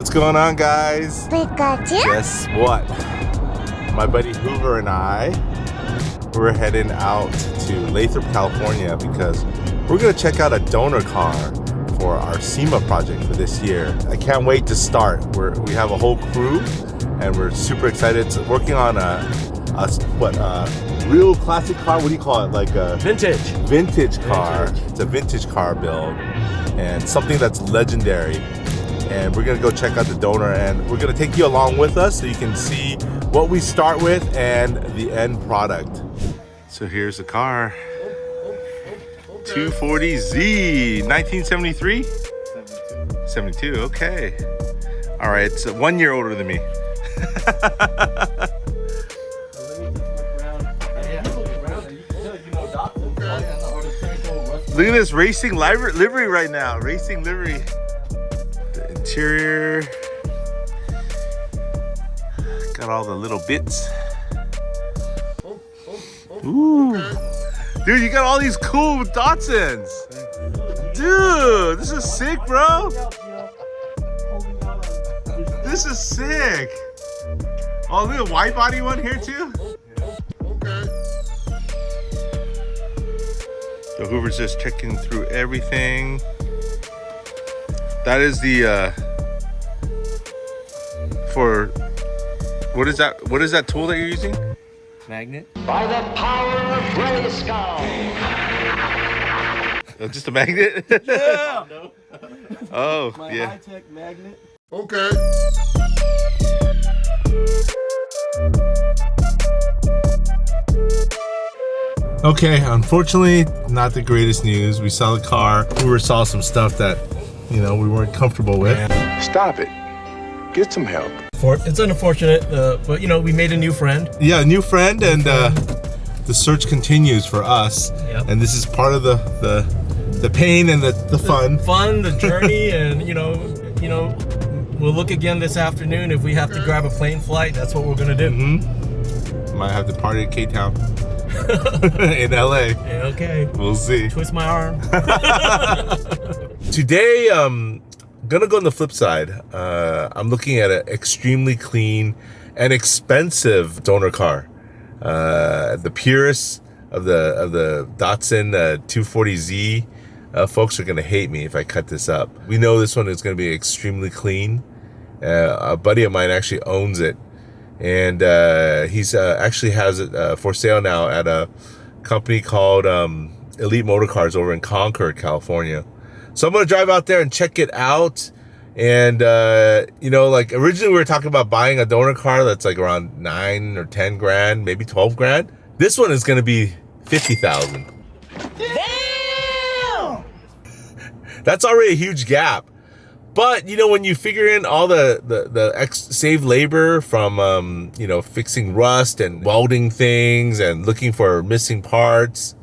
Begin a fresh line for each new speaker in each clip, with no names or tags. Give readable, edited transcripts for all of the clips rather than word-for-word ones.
What's going on, guys?
Pikachu?
Guess what? My buddy Hoover and I, we're heading out to Lathrop, California because we're gonna check out a donor car for our Sema project for this year. I can't wait to start. We have a whole crew and we're super excited. It's working on a real classic car. What do you call it? Like a vintage car. It's a vintage car build and something that's legendary. And we're gonna go check out the donor and we're gonna take you along with us so you can see what we start with and the end product. So here's the car. 240Z, 1973? 72, okay. All right, it's 1 year older than me. Look at this racing livery right now, racing livery. The interior, got all the little bits. Ooh. Dude, you got all these cool Datsuns. Dude, this is sick, bro. This is sick. Oh, look at a wide body one here too. So Hoover's just checking through everything. That is the for what is that tool that you're using?
Magnet.
By the power of Grayskull.
Just a magnet?
Yeah.
Oh,
My
yeah.
high-tech magnet.
Okay.
Okay, unfortunately, not the greatest news. We saw the car. Hoover saw some stuff that, we weren't comfortable with.
Stop it. Get some help.
It's unfortunate, but we made a new friend.
Yeah, a new friend, and the search continues for us.
Yep.
And this is part of the pain and the fun.
The journey, and we'll look again this afternoon. If we have to grab a plane flight, that's what we're gonna do.
Might have to party at K-Town in LA.
Yeah, okay.
We'll see.
Twist my arm.
Today, gonna go on the flip side. I'm looking at an extremely clean and expensive donor car. The purists of the Datsun 240Z folks are gonna hate me if I cut this up. We know this one is gonna be extremely clean. A buddy of mine actually owns it, and he's actually has it for sale now at a company called Elite Motor Cars over in Concord, California. So I'm gonna drive out there and check it out. And like originally we were talking about buying a donor car that's like around 9 or 10 grand, maybe 12 grand. This one is gonna be 50,000. Damn! That's already a huge gap. But when you figure in all the saved labor from fixing rust and welding things and looking for missing parts,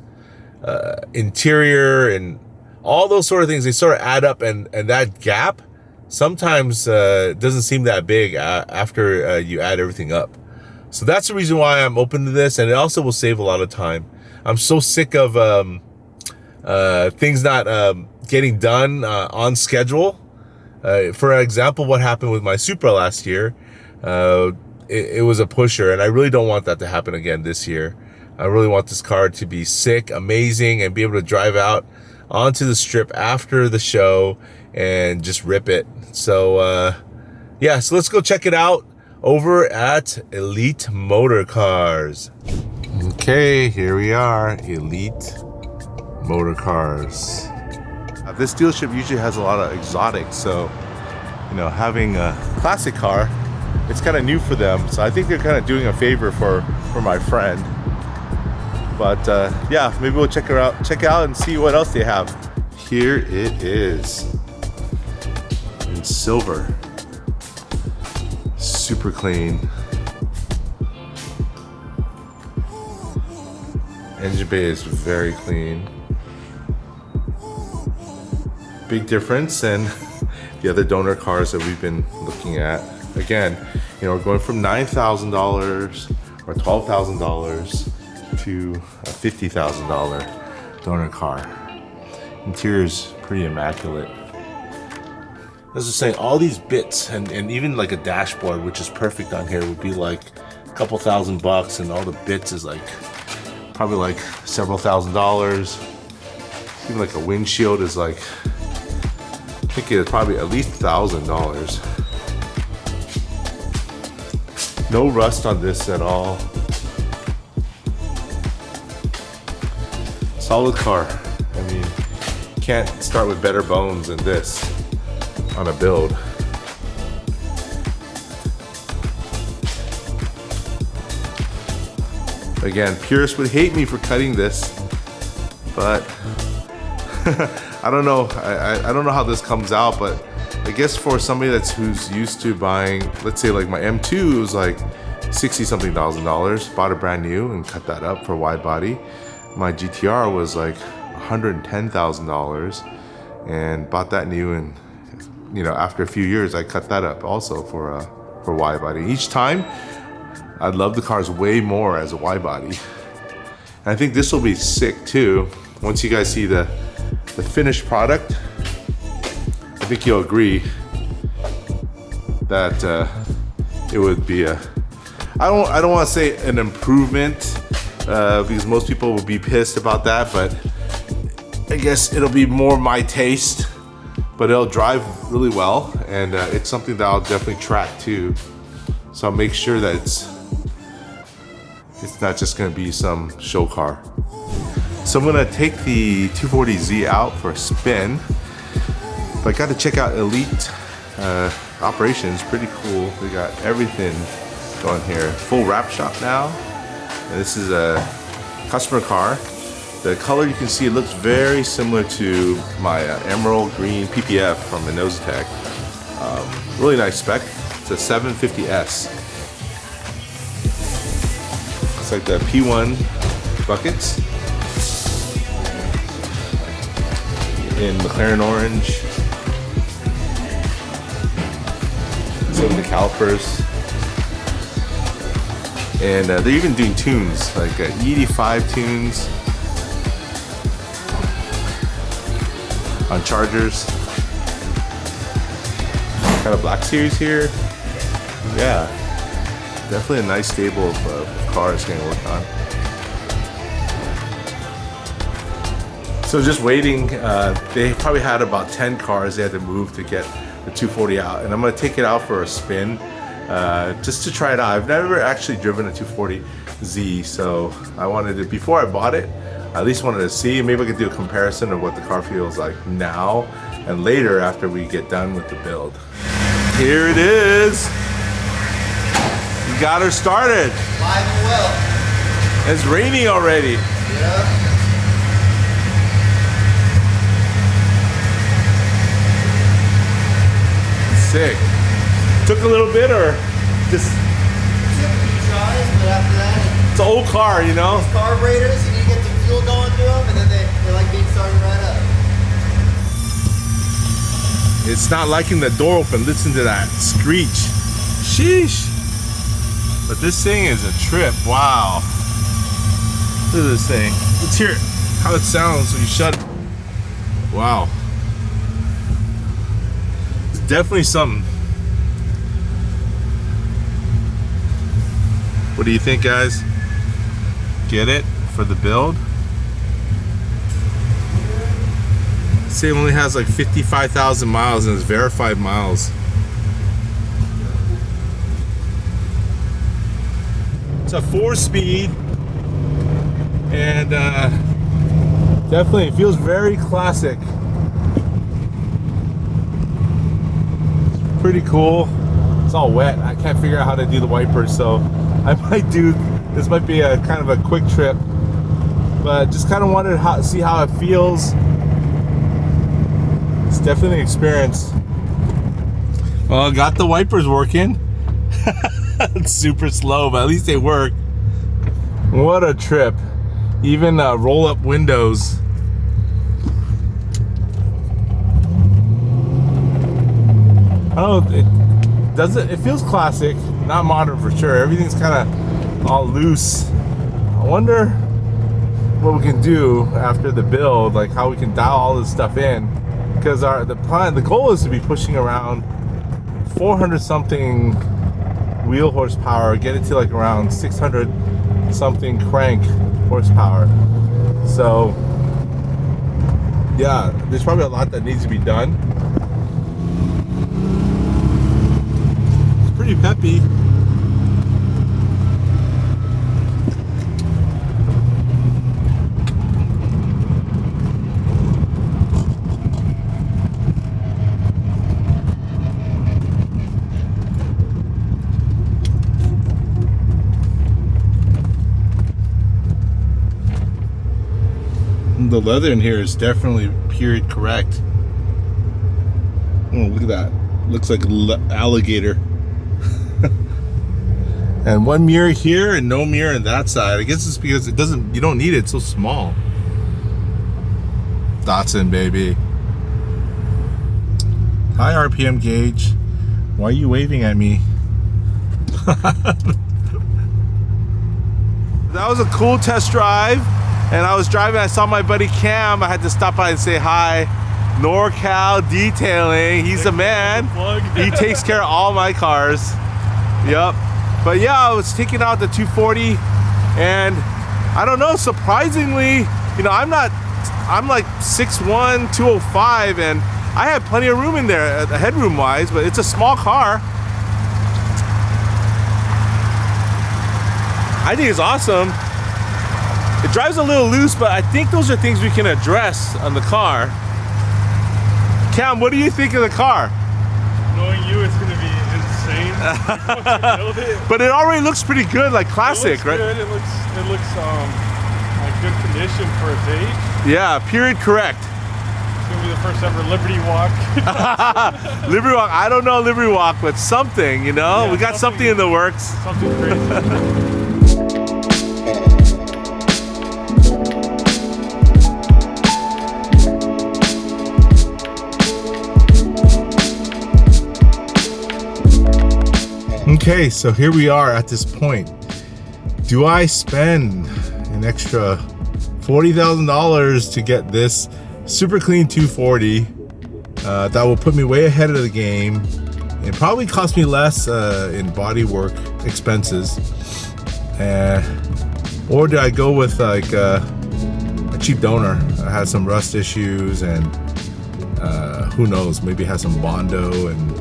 interior and all those sort of things, they sort of add up, and that gap sometimes doesn't seem that big after you add everything up. So that's the reason why I'm open to this, and it also will save a lot of time. I'm so sick of things not getting done on schedule. For example, what happened with my Supra last year, it was a pusher, and I really don't want that to happen again this year. I really want this car to be sick, amazing, and be able to drive out onto the strip after the show and just rip it. So so let's go check it out over at Elite Motor Cars. Okay, here we are, Elite Motor Cars. This dealership usually has a lot of exotics, so having a classic car, it's kind of new for them. So I think they're kind of doing a favor for my friend. But maybe we'll check out and see what else they have. Here it is in silver, super clean. Engine bay is very clean. Big difference than the other donor cars that we've been looking at. Again, we're going from $9,000 or $12,000 to a $50,000 donor car. Interior is pretty immaculate. as I was saying, all these bits and even like a dashboard, which is perfect on here, would be like a couple $1,000, and all the bits is like probably like several $1,000s. Even like a windshield is like, I think it's probably at least $1,000. No rust on this at all. Solid car. I mean, can't start with better bones than this on a build. Again, purists would hate me for cutting this, but I don't know. I don't know how this comes out, but I guess for somebody who's used to buying, let's say like my M2, it was like 60 something thousand dollars, bought it brand new and cut that up for wide body. My GTR was like $110,000 and bought that new, and you know, after a few years I cut that up also for wide body. Each time I love the cars way more as a wide body. And I think this will be sick too. Once you guys see the finished product, I think you'll agree that it would be a, I don't want to say an improvement, because most people will be pissed about that, but I guess it'll be more my taste, but it'll drive really well, and it's something that I'll definitely track too. So I'll make sure that it's not just gonna be some show car. So I'm gonna take the 240Z out for a spin. But I got to check out Elite Operations, pretty cool. They got everything going here. Full wrap shop now. And this is a customer car. The color you can see, it looks very similar to my emerald green PPF from Innositech. Really nice spec. It's a 750S. It's like the P1 buckets in McLaren orange. Some of the calipers, and they're even doing tunes like ED5 tunes on Chargers. Got a Black Series here. Yeah, definitely a nice stable of cars getting worked on. So just waiting. They probably had about 10 cars they had to move to get the 240 out, and I'm gonna take it out for a spin just to try it out. I've never actually driven a 240Z, so I wanted to, before I bought it, I at least wanted to see. Maybe I could do a comparison of what the car feels like now and later after we get done with the build. Here it is. You got her started.
Live and well.
It's raining already.
Yeah.
Sick. Took a little bit, or just?
Took a few tries, but after that,
It's an old car, you know?
it's carburetors, you need to get some fuel going through them, and then they like being started right up.
It's not liking the door open. Listen to that screech. Sheesh. But this thing is a trip. Wow. Look at this thing. Let's hear how it sounds when you shut it. Wow. It's definitely something. What do you think, guys? Get it for the build? Say it only has like 55,000 miles and it's verified miles. It's a 4-speed, and definitely it feels very classic. It's pretty cool. It's all wet. I can't figure out how to do the wipers, so I might do, this might be a kind of a quick trip, but just kind of wanted to see how it feels. It's definitely an experience. Well, I got the wipers working. It's super slow, but at least they work. What a trip. Even roll up windows. I don't know, it feels classic, not modern for sure. Everything's kind of all loose. I wonder what we can do after the build, like how we can dial all this stuff in. because the goal is to be pushing around 400 something wheel horsepower, get it to like around 600 something crank horsepower. So yeah, there's probably a lot that needs to be done. It's pretty peppy. The leather in here is definitely period correct. Oh, look at that. Looks like alligator. And one mirror here and no mirror on that side. I guess it's because you don't need it, it's so small. Datsun, baby. Hi, RPM gauge. Why are you waving at me? That was a cool test drive. And I was driving, I saw my buddy Cam. I had to stop by and say hi. NorCal Detailing, he's the man. He takes care of all my cars. Yep. But yeah, I was taking out the 240, and I don't know, surprisingly, you know, I'm like 6'1", 205, and I had plenty of room in there, headroom wise, but it's a small car. I think it's awesome. It drives a little loose, but I think those are things we can address on the car. Cam, what do you think of the car?
Knowing you, it's going to be insane. Build it.
But it already looks pretty good, like classic, right?
Good. It looks like good condition for its age.
Yeah, period correct.
It's going to be the first ever Liberty Walk.
Liberty Walk, I don't know Liberty Walk, but something, you know?
Yeah,
we got something in the works.
Something crazy.
Okay, so here we are at this point. Do I spend an extra $40,000 to get this super clean 240 that will put me way ahead of the game and probably cost me less in body work expenses? Or do I go with like a cheap donor? I had some rust issues and who knows, maybe has some Bondo and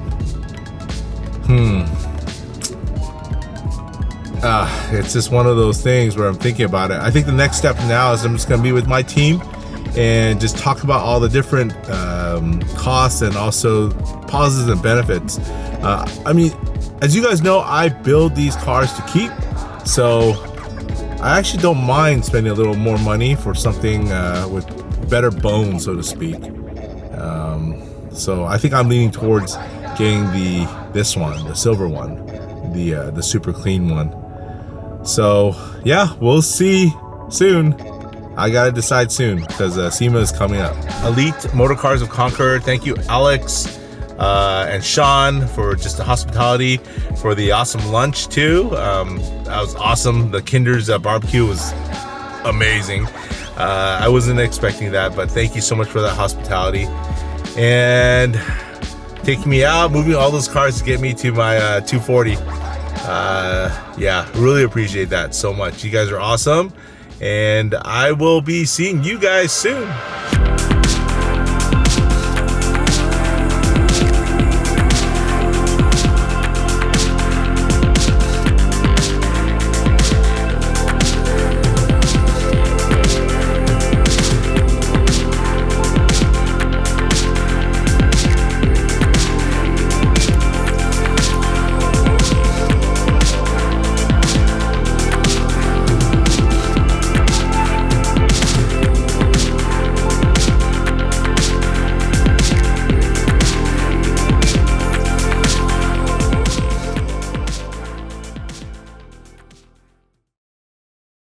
it's just one of those things where I'm thinking about it. I think the next step now is I'm just going to be with my team and just talk about all the different costs and also positives and benefits. I mean, as you guys know, I build these cars to keep, so I actually don't mind spending a little more money for something with better bones, so to speak. So I think I'm leaning towards getting this one, the silver one, the super clean one. So yeah, we'll see soon. I gotta decide soon because Sema is coming up. Elite Motor Cars of Concord, thank you Alex and Sean for just the hospitality, for the awesome lunch too. That was awesome. The Kinder's barbecue was amazing. I wasn't expecting that, but thank you so much for that hospitality and taking me out, moving all those cars to get me to my 240. Yeah, really appreciate that so much. You guys are awesome, and I will be seeing you guys soon.